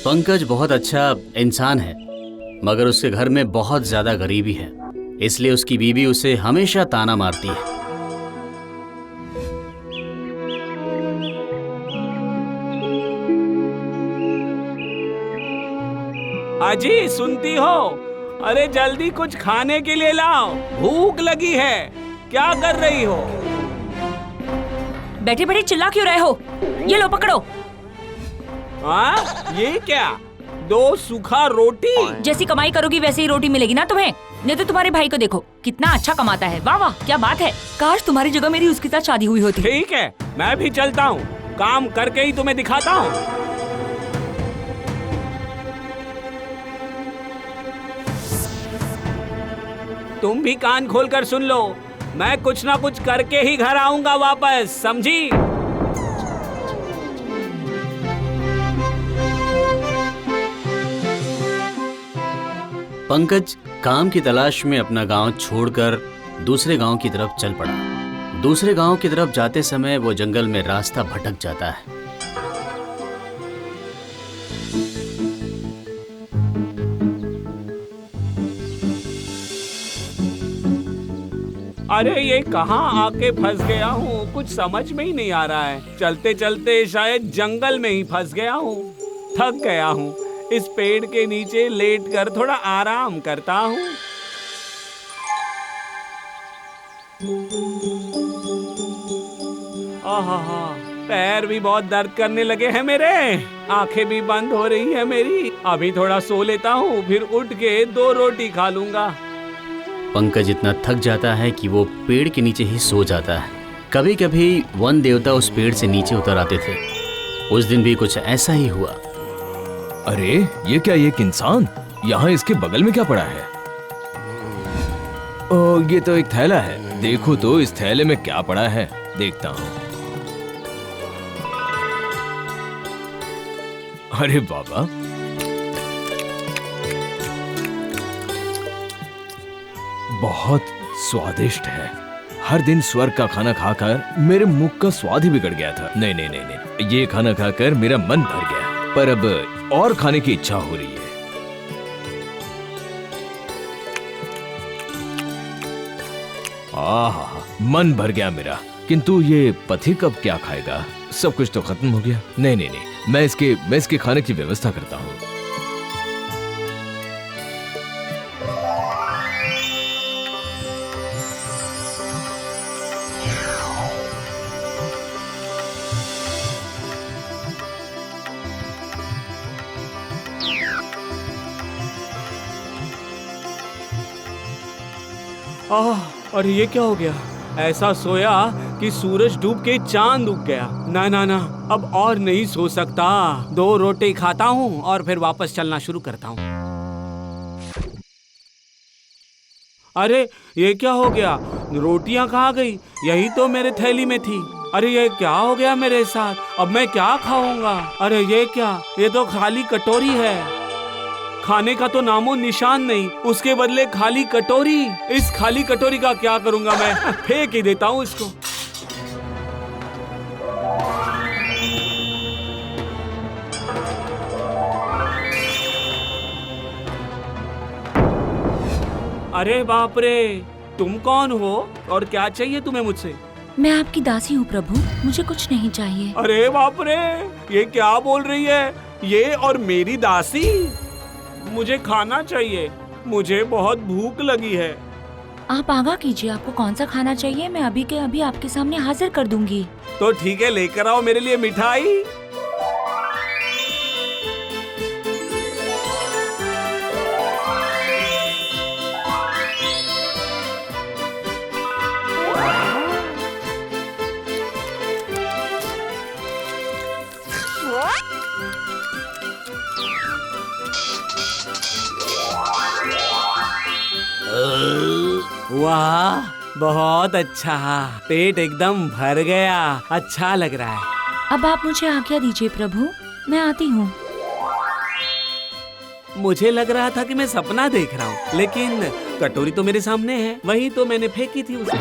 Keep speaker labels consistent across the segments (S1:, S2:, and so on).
S1: पंकज बहुत अच्छा इंसान है, मगर उसके घर में बहुत ज्यादा गरीबी है, इसलिए उसकी बीवी उसे हमेशा ताना मारती है।
S2: अजी सुनती हो? अरे जल्दी कुछ खाने के लिए लाओ, भूख लगी है। क्या कर रही हो?
S3: बैठे बैठे चिल्ला क्यों रहे हो? ये लो पकड़ो।
S2: हाँ, ये क्या? 2 सूखा रोटी?
S3: जैसी कमाई करोगी वैसे ही रोटी मिलेगी ना तुम्हें। नहीं तो तुम्हारे भाई को देखो, कितना अच्छा कमाता है। वाह वाह, क्या बात है। काश तुम्हारी जगह मेरी उसके साथ शादी हुई होती।
S2: ठीक है, मैं भी चलता हूँ, काम करके ही तुम्हें दिखाता हूँ। तुम भी कान खोलकर सुन लो, मैं कुछ ना कुछ करके ही घर आऊंगा वापस, समझी?
S1: पंकज काम की तलाश में अपना गांव छोड़कर दूसरे गांव की तरफ चल पड़ा। दूसरे गांव की तरफ जाते समय वो जंगल में रास्ता भटक जाता है।
S2: अरे ये कहाँ आके फंस गया हूँ, कुछ समझ में ही नहीं आ रहा है। चलते चलते शायद जंगल में ही फंस गया हूँ। थक गया हूँ, इस पेड़ के नीचे लेटकर थोड़ा आराम करता हूँ। आहा, पैर भी बहुत दर्द करने लगे हैं मेरे, आंखें भी बंद हो रही है मेरी। अभी थोड़ा सो लेता हूँ, फिर उठ के 2 रोटी खा लूंगा।
S1: पंकज इतना थक जाता है कि वो पेड़ के नीचे ही सो जाता है। कभी कभी वन देवता उस पेड़ से नीचे उतर आते थे। उस दिन भी कुछ ऐसा ही हुआ।
S4: अरे ये क्या, ये एक इंसान यहाँ इसके बगल में क्या पड़ा है? ओह, ये तो एक थैला है। देखो तो इस थैले में क्या पड़ा है, देखता हूँ। अरे बाबा, बहुत स्वादिष्ट है। हर दिन स्वर्ग का खाना खाकर मेरे मुख का स्वाद ही बिगड़ गया था। नहीं नहीं नहीं नहीं, ये खाना खाकर मेरा मन भर गया, पर अब और खाने की इच्छा हो रही है। आहा, मन भर गया मेरा, किंतु ये पथिक अब क्या खाएगा? सब कुछ तो खत्म हो गया। नहीं नहीं नहीं, मैं इसके खाने की व्यवस्था करता हूँ।
S2: अरे ये क्या हो गया? ऐसा सोया कि सूरज डूब के चांद उग गया। ना ना ना, अब और नहीं सो सकता। 2 रोटी खाता हूँ और फिर वापस चलना शुरू करता हूँ। अरे ये क्या हो गया? रोटियां कहाँ गई? यही तो मेरे थैली में थी। अरे ये क्या हो गया मेरे साथ? अब मैं क्या खाऊंगा? अरे ये क्या, ये तो खाली कटोरी है। खाने का तो नामो निशान नहीं, उसके बदले खाली कटोरी। इस खाली कटोरी का क्या करूंगा मैं? फेंक ही देता हूँ इसको। अरे बाप रे, तुम कौन हो और क्या चाहिए तुम्हें मुझसे?
S3: मैं आपकी दासी हूँ प्रभु, मुझे कुछ नहीं चाहिए।
S2: अरे बाप रे, ये क्या बोल रही है? ये और मेरी दासी? मुझे खाना चाहिए, मुझे बहुत भूख लगी है।
S3: आप आगाह कीजिए, आपको कौन सा खाना चाहिए, मैं अभी के अभी आपके सामने हाजिर कर दूंगी।
S2: तो ठीक है, लेकर आओ मेरे लिए मिठाई। वाह, बहुत अच्छा, पेट एकदम भर गया, अच्छा लग रहा है।
S3: अब आप मुझे आज्ञा दीजिए प्रभु, मैं आती हूँ।
S2: मुझे लग रहा था कि मैं सपना देख रहा हूँ, लेकिन कटोरी तो मेरे सामने है, वही तो मैंने फेंकी थी उसको।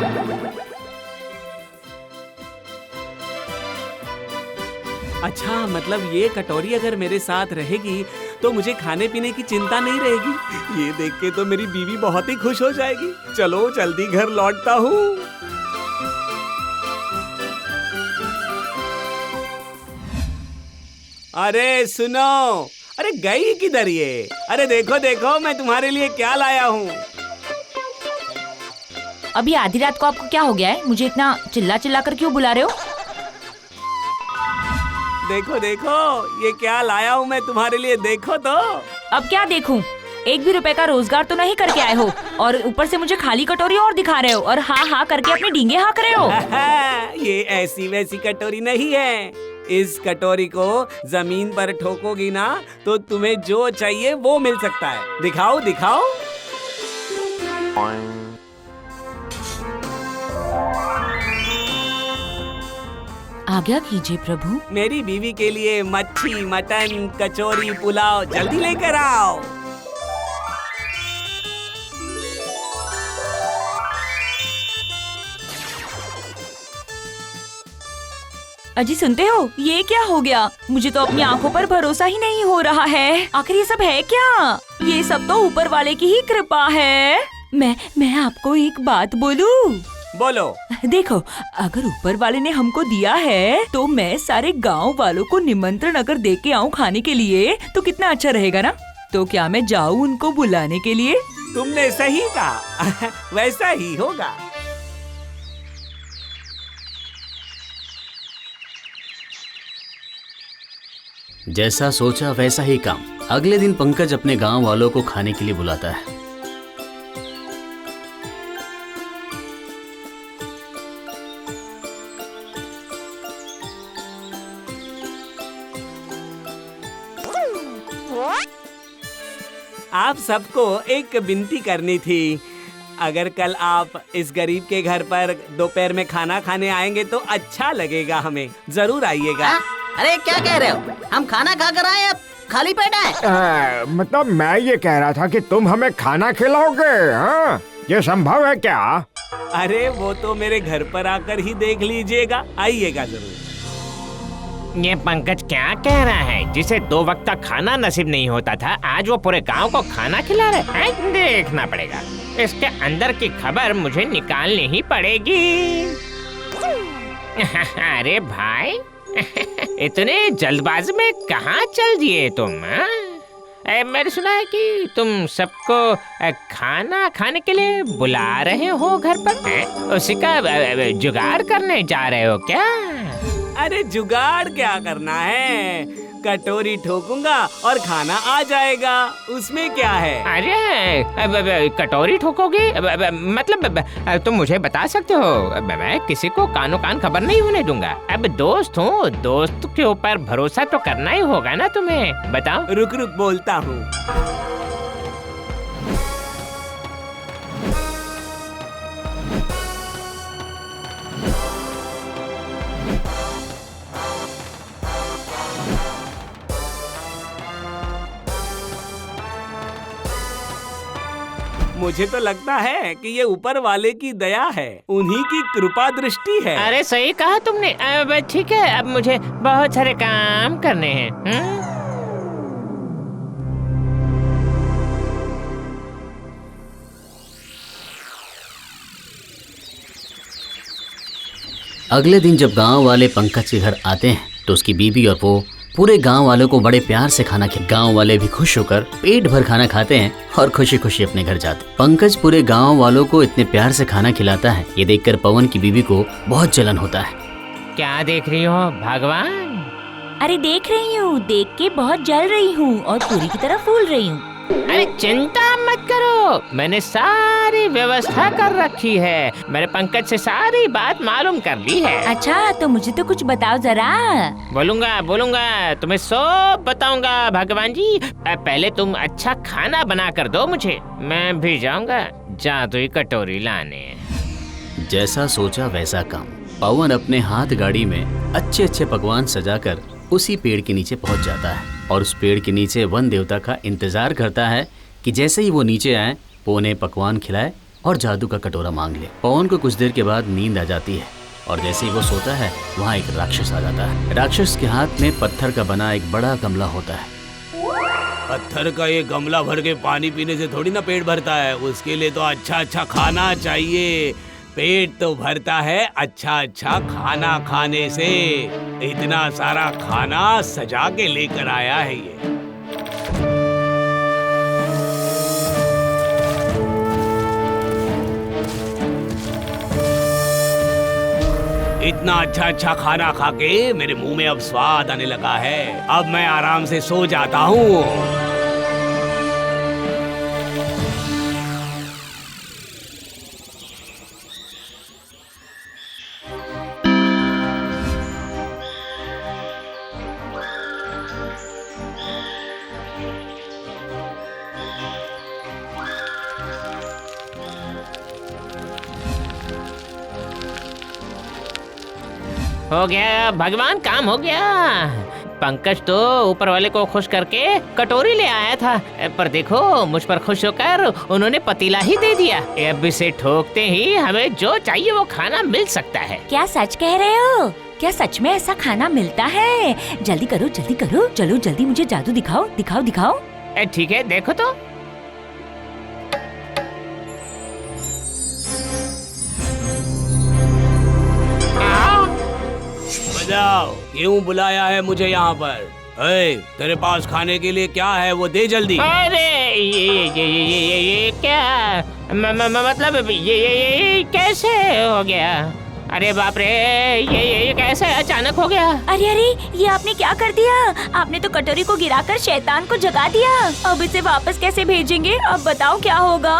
S2: अच्छा, मतलब ये कटोरी अगर मेरे साथ रहेगी तो मुझे खाने पीने की चिंता नहीं रहेगी। ये देख के तो मेरी बीवी बहुत ही खुश हो जाएगी। चलो जल्दी घर लौटता हूँ। अरे सुनो, अरे गई किधर ये? अरे देखो देखो, मैं तुम्हारे लिए क्या लाया हूँ।
S3: अभी आधी रात को आपको क्या हो गया है? मुझे इतना चिल्ला चिल्ला कर क्यों बुला रहे हो?
S2: देखो देखो, ये क्या लाया हूँ मैं तुम्हारे लिए, देखो तो।
S3: अब क्या देखूं? 1 भी रुपए का रोजगार तो नहीं करके आए हो और ऊपर से मुझे खाली कटोरी और दिखा रहे हो और हाँ हाँ करके अपने डींगे हाँक रहे हो।
S2: ये ऐसी वैसी कटोरी नहीं है। इस कटोरी को जमीन पर ठोकोगी ना तो तुम्हें जो चाहिए वो मिल सकता है। दिखाओ दिखाओ।
S3: आज्ञा कीजिए प्रभु।
S2: मेरी बीवी के लिए मच्छी, मटन, कचौरी, पुलाव जल्दी लेकर आओ।
S3: अजी सुनते हो, ये क्या हो गया? मुझे तो अपनी आंखों पर भरोसा ही नहीं हो रहा है। आखिर ये सब है क्या? ये सब तो ऊपर वाले की ही कृपा है। मैं आपको एक बात बोलूं?
S2: बोलो।
S3: देखो, अगर ऊपर वाले ने हमको दिया है तो मैं सारे गांव वालों को निमंत्रण अगर दे के आऊँ खाने के लिए तो कितना अच्छा रहेगा ना। तो क्या मैं जाऊँ उनको बुलाने के लिए?
S2: तुमने सही कहा। वैसा ही होगा।
S1: जैसा सोचा वैसा ही काम। अगले दिन पंकज अपने गांव वालों को खाने के लिए बुलाता है।
S2: आप सबको एक विनती करनी थी। अगर कल आप इस गरीब के घर पर दोपहर में खाना खाने आएंगे तो अच्छा लगेगा हमें। जरूर आइएगा।
S5: अरे क्या कह रहे हो? हम खाना खा कर आए, अब खाली पेट है।
S6: मतलब मैं ये कह रहा था कि तुम हमें खाना खिलाओगे? हाँ, ये संभव है क्या?
S2: अरे वो तो मेरे घर पर आकर ही देख लीजिएगा। आइएगा जरूर।
S7: ये पंकज क्या कह रहा है? जिसे 2 वक्त का खाना नसीब नहीं होता था, आज वो पूरे गांव को खाना खिला रहे हैं। देखना पड़ेगा, इसके अंदर की खबर मुझे निकालनी ही पड़ेगी। अरे भाई, इतने जल्दबाजी में कहाँ चल दिए तुम? मैंने सुना है कि तुम सबको खाना खाने के लिए बुला रहे हो घर पर। उसी का जुगाड़ करने जा रहे हो क्या?
S2: अरे जुगाड़ क्या करना है? कटोरी ठोकूंगा और खाना आ जाएगा, उसमें क्या है?
S7: अरे कटोरी ठोकोगे? मतलब तुम मुझे बता सकते हो? मैं किसी को कानो कान खबर नहीं होने दूंगा। अब दोस्त हूँ, दोस्त के ऊपर भरोसा तो करना ही होगा ना तुम्हें। बताओ।
S2: रुक रुक बोलता हूँ। मुझे तो लगता है कि ये ऊपर वाले की दया है, उन्हीं की कृपा दृष्टि है।
S7: अरे सही कहा तुमने। अब ठीक है, अब मुझे बहुत सारे काम करने हैं।
S1: अगले दिन जब गांव वाले पंकज के घर आते हैं तो उसकी बीवी और वो पूरे गांव वालों को बड़े प्यार से खाना खिलाते। गांव वाले भी खुश होकर पेट भर खाना खाते हैं और खुशी खुशी अपने घर जाते हैं। पंकज पूरे गांव वालों को इतने प्यार से खाना खिलाता है, ये देखकर पवन की बीवी को बहुत जलन होता है।
S7: क्या देख रही हो भगवान?
S3: अरे देख रही हूँ, देख के बहुत जल रही हूँ और पूरी की तरह फूल रही हूँ।
S7: अरे चिंता मत करो, मैंने सारी व्यवस्था कर रखी है। मैंने पंकज से सारी बात मालूम कर ली है।
S3: अच्छा, तो मुझे तो कुछ बताओ जरा।
S7: बोलूंगा, तुम्हें सब बताऊंगा भगवान जी। पहले तुम अच्छा खाना बना कर दो मुझे, मैं भी जाऊंगा जादुई कटोरी लाने।
S1: जैसा सोचा वैसा काम। पवन अपने हाथ गाड़ी में अच्छे अच्छे पकवान सजाकर उसी पेड़ के नीचे पहुंच जाता है और उस पेड़ के नीचे वन देवता का इंतजार करता है कि जैसे ही वो नीचे आए वो उन्हें पकवान खिलाए और जादू का कटोरा मांग ले। पवन को कुछ देर के बाद नींद आ जाती है और जैसे ही वो सोता है वहाँ एक राक्षस आ जाता है। राक्षस के हाथ में पत्थर का बना एक बड़ा गमला होता है।
S2: पत्थर का ये गमला भर के पानी पीने से थोड़ी ना पेट भरता है, उसके लिए तो अच्छा अच्छा खाना चाहिए। पेट तो भरता है अच्छा अच्छा खाना खाने से। इतना सारा खाना सजा के लेकर आया है ये। इतना अच्छा अच्छा खाना खा के मेरे मुंह में अब स्वाद आने लगा है। अब मैं आराम से सो जाता हूँ।
S7: हो गया भगवान, काम हो गया। पंकज तो ऊपर वाले को खुश करके कटोरी ले आया था, पर देखो मुझ पर खुश होकर उन्होंने पतीला ही दे दिया। अब इसे ठोकते ही हमें जो चाहिए वो खाना मिल सकता है।
S3: क्या सच कह रहे हो? क्या सच में ऐसा खाना मिलता है? जल्दी करो जल्दी करो, चलो जल्दी मुझे जादू दिखाओ दिखाओ दिखाओ।
S7: ठीक है, देखो तो।
S2: बताओ क्यों बुलाया है मुझे यहाँ पर? तेरे पास खाने के लिए क्या है वो दे जल्दी।
S7: अरे ये क्या मतलब ये कैसे हो गया? अरे बाप रे, ये कैसे अचानक हो गया?
S3: अरे अरे, ये आपने क्या कर दिया? आपने तो कटोरी को गिराकर शैतान को जगा दिया। अब इसे वापस कैसे भेजेंगे? अब बताओ क्या होगा?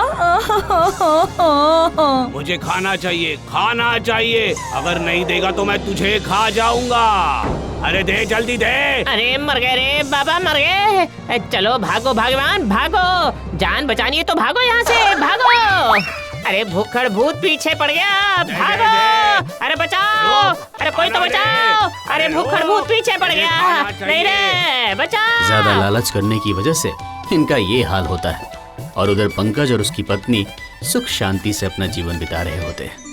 S2: मुझे खाना चाहिए, खाना चाहिए। अगर नहीं देगा तो मैं तुझे खा जाऊंगा। अरे दे, जल्दी दे।
S7: अरे मर गए रे बाबा, मर गए। चलो भागो भगवान भागो, जान बचानी है तो भागो यहाँ से, भागो। अरे भूखड़ भूत पीछे पड़ गया, भागो। अरे बचाओ, अरे कोई तो बचाओ। अरे भूखड़ भूत पीछे पड़ गया, नहीं रे बचाओ।
S1: ज्यादा लालच करने की वजह से इनका ये हाल होता है। और उधर पंकज और उसकी पत्नी सुख शांति से अपना जीवन बिता रहे होते हैं।